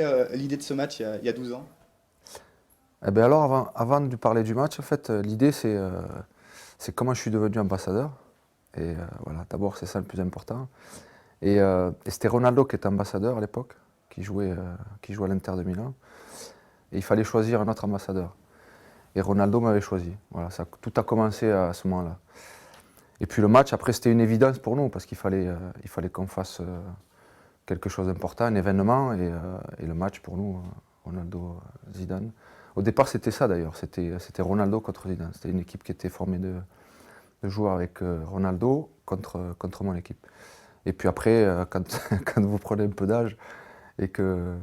né l'idée de ce match il y a 12 ans? Eh ben alors, avant de lui parler du match, en fait, l'idée c'est comment je suis devenu ambassadeur. Et voilà, d'abord c'est ça le plus important. Et c'était Ronaldo qui était ambassadeur à l'époque, qui jouait à l'Inter de Milan. Et il fallait choisir un autre ambassadeur. Et Ronaldo m'avait choisi. Voilà, tout a commencé à ce moment-là. Et puis le match, après, c'était une évidence pour nous, parce qu'il fallait qu'on fasse quelque chose d'important, un événement. Et le match pour nous, Ronaldo-Zidane. Au départ, c'était ça d'ailleurs. C'était Ronaldo contre Zidane. C'était une équipe qui était formée de joueurs avec Ronaldo contre mon équipe. Et puis après, quand vous prenez un peu d'âge et que,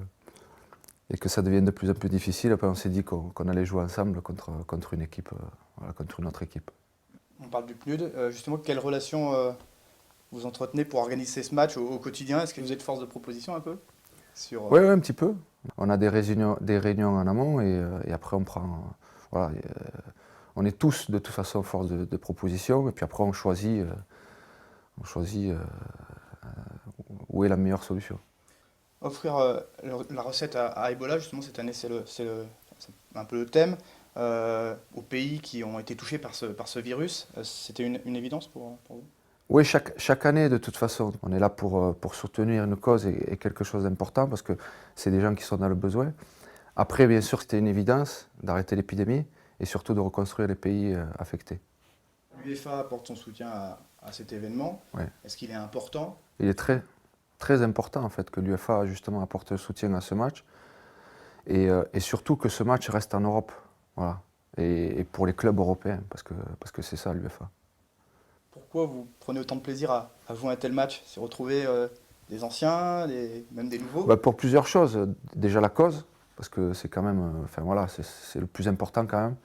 et que ça devient de plus en plus difficile, après on s'est dit qu'on allait jouer ensemble contre une équipe, voilà, contre une autre équipe. On parle du PNUD. Justement, quelle relation vous entretenez pour organiser ce match au quotidien? Est-ce que vous êtes force de proposition un peu sur, Oui, un petit peu. On a des réunions en amont et après on prend. Voilà, on est tous de toute façon force de proposition et puis après on choisit où est la meilleure solution. offrir la recette à Ebola? Justement, cette année, c'est un peu le thème. Aux pays qui ont été touchés par ce virus, c'était une évidence pour vous? Oui, chaque année, de toute façon, on est là pour soutenir une cause et quelque chose d'important parce que c'est des gens qui sont dans le besoin. Après, bien sûr, c'était une évidence d'arrêter l'épidémie et surtout de reconstruire les pays affectés. L'UEFA apporte son soutien à cet événement. Ouais. Est-ce qu'il est important? Il est très, très important en fait que l'UEFA justement apporte le soutien à ce match et surtout que ce match reste en Europe. Voilà. Et pour les clubs européens, parce que c'est ça l'UEFA. Pourquoi vous prenez autant de plaisir à jouer un tel match? C'est retrouver des anciens, même des nouveaux? Bah, pour plusieurs choses. Déjà la cause, parce que c'est quand même, enfin voilà, c'est le plus important quand même.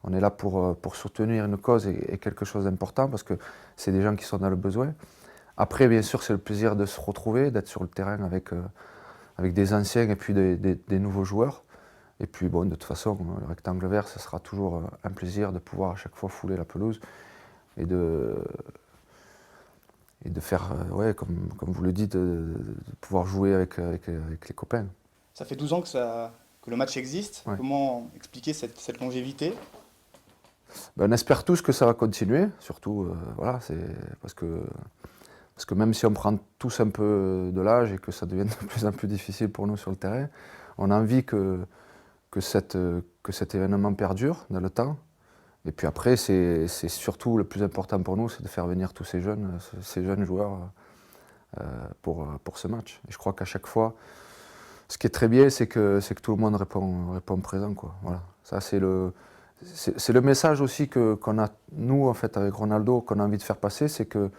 On est là pour soutenir une cause et quelque chose d'important parce que c'est des gens qui sont dans le besoin. Après, bien sûr, c'est le plaisir de se retrouver, d'être sur le terrain avec des anciens et puis des nouveaux joueurs. Et puis bon, de toute façon, le rectangle vert, ce sera toujours un plaisir de pouvoir à chaque fois fouler la pelouse et de faire, ouais, comme vous le dites, de pouvoir jouer avec les copains. Ça fait 12 ans que le match existe. Ouais. Comment expliquer cette longévité? Ben, on espère tous que ça va continuer, surtout voilà, parce que même si on prend tous un peu de l'âge et que ça devient de plus en plus difficile pour nous sur le terrain, on a envie que cet événement perdure dans le temps. Et puis après, c'est surtout le plus important pour nous, c'est de faire venir tous ces jeunes joueurs pour ce match. Et je crois qu'à chaque fois, ce qui est très bien, c'est que tout le monde répond présent, quoi. Voilà. Ça, c'est le message aussi qu'on a, nous, en fait, avec Ronaldo, qu'on a envie de faire passer, c'est que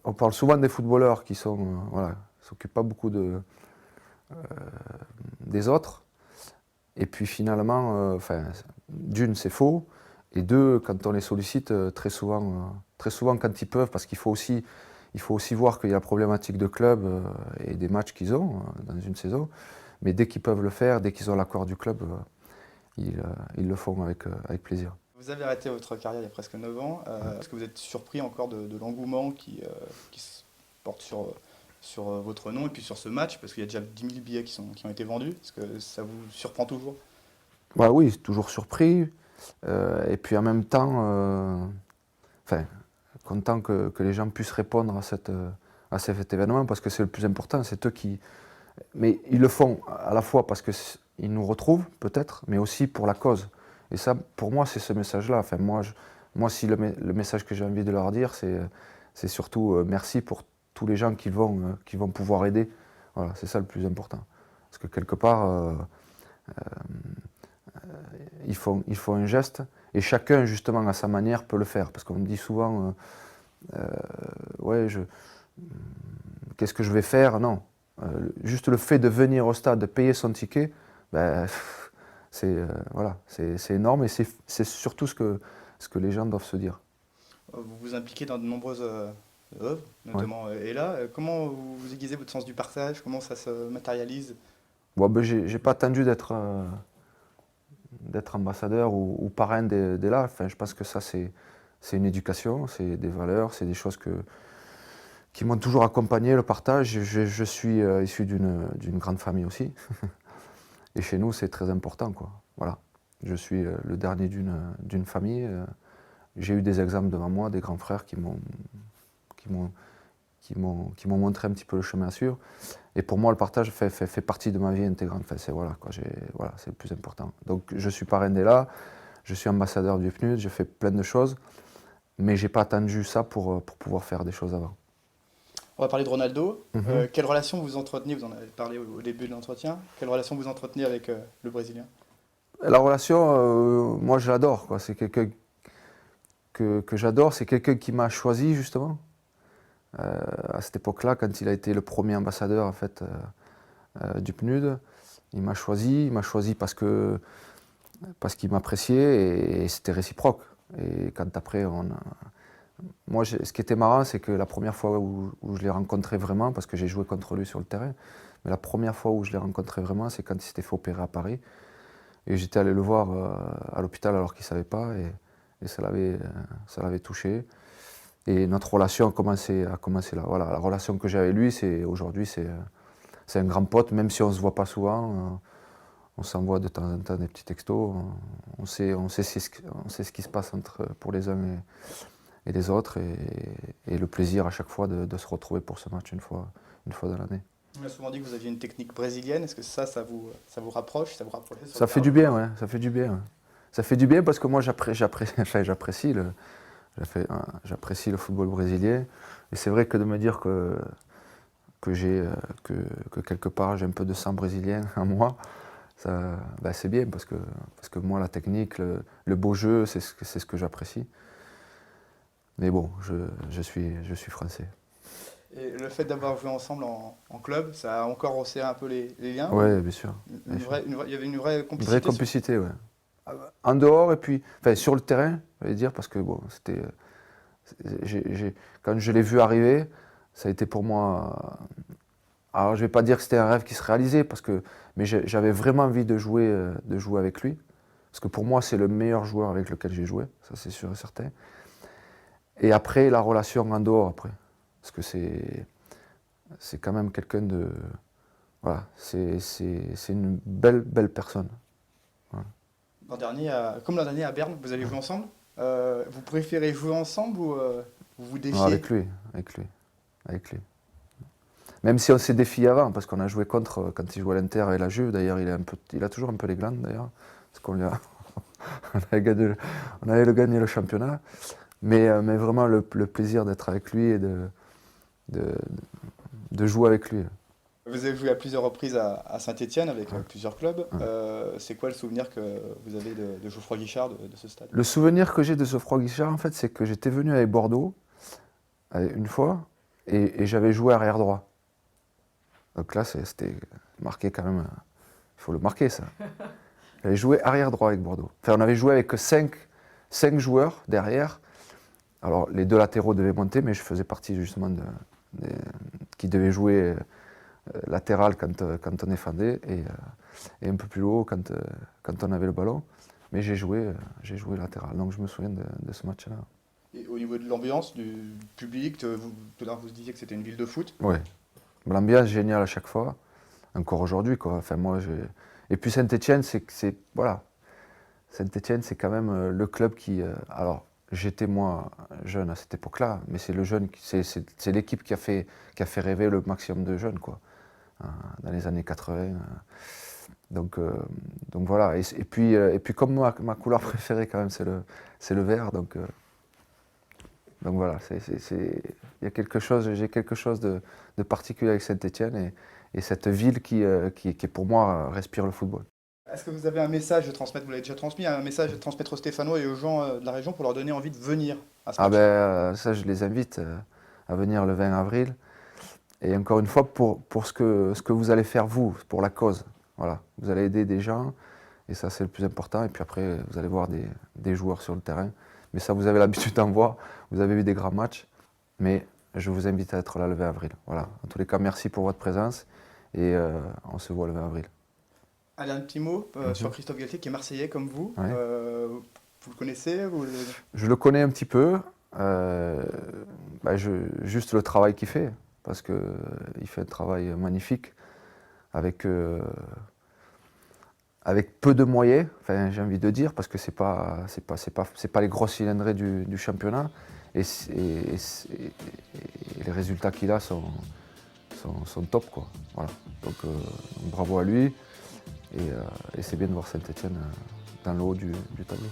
on parle souvent des footballeurs qui sont, voilà, s'occupent pas beaucoup des autres. Et puis finalement, enfin, d'une, c'est faux. Et deux, quand on les sollicite, très souvent quand ils peuvent, parce il faut aussi voir qu'il y a la problématique de club et des matchs qu'ils ont dans une saison. Mais dès qu'ils peuvent le faire, dès qu'ils ont l'accord du club, ils le font avec plaisir. Vous avez arrêté votre carrière il y a presque 9 ans. Est-ce que vous êtes surpris encore de l'engouement qui se porte sur votre nom et puis sur ce match? Parce qu'il y a déjà 10 000 billets qui ont été vendus. Est-ce que ça vous surprend toujours? Bah oui, toujours surpris. Et puis en même temps, enfin, content que les gens puissent répondre à cet événement parce que c'est le plus important, c'est eux qui. Mais ils le font à la fois parce qu'ils nous retrouvent peut-être, mais aussi pour la cause. Et ça, pour moi, c'est ce message-là. Enfin, moi si le message que j'ai envie de leur dire, c'est surtout merci pour tous les gens qui vont pouvoir aider. Voilà, c'est ça le plus important. Parce que quelque part, il faut un geste et chacun, justement, à sa manière, peut le faire. Parce qu'on me dit souvent, ouais, qu'est-ce que je vais faire? Non. Juste le fait de venir au stade, de payer son ticket, ben, voilà, c'est énorme et c'est surtout ce que les gens doivent se dire. Vous vous impliquez dans de nombreuses œuvres, Ouais. notamment Ella. Comment vous aiguisez votre sens du partage? Comment ça se matérialise? Bon, ben, j'ai pas attendu d'être ambassadeur ou parrain d'Ella. Enfin, je pense que ça, c'est une éducation, c'est des valeurs, c'est des choses qui m'ont toujours accompagné, le partage. Je suis issu d'une grande famille aussi. Et chez nous, c'est très important, quoi. Voilà. Je suis le dernier d'une famille. J'ai eu des exemples devant moi, des grands frères qui m'ont montré un petit peu le chemin à suivre. Et pour moi, le partage fait partie de ma vie intégrante. Enfin, voilà, c'est le plus important. Donc, je suis parrain d'Ella, je suis ambassadeur du PNUD, je fais plein de choses, mais je n'ai pas attendu ça pour pouvoir faire des choses avant. On va parler de Ronaldo. Mhm. Quelle relation vous entretenez, vous en avez parlé au début de l'entretien, quelle relation vous entretenez avec le Brésilien? La relation, moi, je l'adore, quoi. C'est quelqu'un que j'adore, c'est quelqu'un qui m'a choisi, justement. À cette époque-là, quand il a été le premier ambassadeur, en fait, du PNUD, il m'a choisi parce qu'il m'appréciait et c'était réciproque. Et quand après, moi, ce qui était marrant, c'est que la première fois où je l'ai rencontré vraiment, parce que j'ai joué contre lui sur le terrain, mais la première fois où je l'ai rencontré vraiment, c'est quand il s'était fait opérer à Paris. Et j'étais allé le voir à l'hôpital alors qu'il ne savait pas, et ça l'avait touché. Et notre relation a commencé là. Voilà, la relation que j'ai avec lui, aujourd'hui, c'est un grand pote, même si on ne se voit pas souvent. On s'envoie de temps en temps des petits textos. On sait ce qui se passe pour les uns et les autres. Et le plaisir à chaque fois de se retrouver pour ce match une fois dans l'année. On a souvent dit que vous aviez une technique brésilienne. Est-ce que ça vous rapproche, ça vous rapproche sur Ça le fait terrain du de bien, joueur? ouais. Ça fait du bien. Ouais. Ça fait du bien parce que moi, j'apprécie le football brésilien. Et c'est vrai que de me dire que que quelque part j'ai un peu de sang brésilien en moi, c'est bien parce que moi la technique, le beau jeu, c'est ce que j'apprécie. Mais bon, je suis français. Et le fait d'avoir joué ensemble en club, ça a encore resserré un peu les liens Oui, ou bien sûr. Bien sûr. il y avait une vraie Une vraie complicité sur... complicité, ouais. En dehors et puis, enfin sur le terrain, je vais dire, parce que bon, quand je l'ai vu arriver, ça a été pour moi. Alors je vais pas dire que c'était un rêve qui se réalisait, mais j'avais vraiment envie de jouer avec lui. Parce que pour moi, c'est le meilleur joueur avec lequel j'ai joué, ça c'est sûr et certain. Et après, la relation en dehors, après. Parce que c'est quand même quelqu'un de. Voilà, c'est une belle personne. Voilà. Comme l'an dernier à Berne, vous avez joué ensemble. Vous préférez jouer ensemble ou vous vous Non, défiez? avec lui, avec lui, avec lui. Même si on s'est défié avant, parce qu'on a joué contre, quand il jouait à l'Inter et la Juve, d'ailleurs, il a toujours un peu les glandes, d'ailleurs, parce qu'on lui a, on avait gagné le championnat. Mais vraiment, le plaisir d'être avec lui et de, de jouer avec lui. Vous avez joué à plusieurs reprises à Saint-Étienne avec Ouais, plusieurs clubs. ouais. C'est quoi le souvenir que vous avez de Geoffroy Guichard, de ce stade? Le souvenir que j'ai de Geoffroy Guichard, en fait, c'est que j'étais venu avec Bordeaux une fois et j'avais joué arrière droit. Donc là, c'était marqué quand même. Il faut le marquer, ça. J'avais joué arrière droit avec Bordeaux. Enfin, on avait joué avec cinq joueurs derrière. Alors, les deux latéraux devaient monter, mais je faisais partie justement qui devait jouer latéral quand on défendait et un peu plus haut quand on avait le ballon. Mais j'ai joué latéral. Donc, je me souviens de ce match-là. Et au niveau de l'ambiance, du public, tout à l'heure vous disiez que c'était une ville de foot. Ouais. L'ambiance géniale à chaque fois. Encore aujourd'hui, quoi. Enfin, Et puis Saint-Étienne, voilà. Saint-Étienne, c'est quand même le club qui. Alors, j'étais moi jeune à cette époque-là, mais c'est c'est l'équipe qui a fait rêver le maximum de jeunes, quoi, dans les années 80. Donc voilà. Et puis comme moi, ma couleur préférée quand même, c'est le vert. Donc voilà. J'ai quelque chose de particulier avec Saint-Étienne et cette ville qui pour moi respire le football. Est-ce que vous avez un message à transmettre, vous l'avez déjà transmis, un message à transmettre aux Stéphanois et aux gens de la région pour leur donner envie de venir à ce Ah ben match? ça, je les invite à venir le 20 avril. Et encore une fois, pour ce que vous allez faire vous, pour la cause. Voilà. Vous allez aider des gens, et ça c'est le plus important. Et puis après, vous allez voir des joueurs sur le terrain. Mais ça, vous avez l'habitude d'en voir. Vous avez eu des grands matchs. Mais je vous invite à être là le 20 avril. Voilà. En tous les cas, merci pour votre présence. Et on se voit le 20 avril. Allez, un petit mot sur Mhm. Christophe Galtier qui est marseillais comme vous. Ouais. Vous le connaissez Je le connais un petit peu. Juste le travail qu'il fait, parce qu'il fait un travail magnifique avec peu de moyens, enfin, j'ai envie de dire, parce que c'est pas les grosses cylindrées du championnat, et les résultats qu'il a sont top, quoi. Voilà. Donc bravo à lui, et c'est bien de voir Saint-Étienne dans le haut du tableau.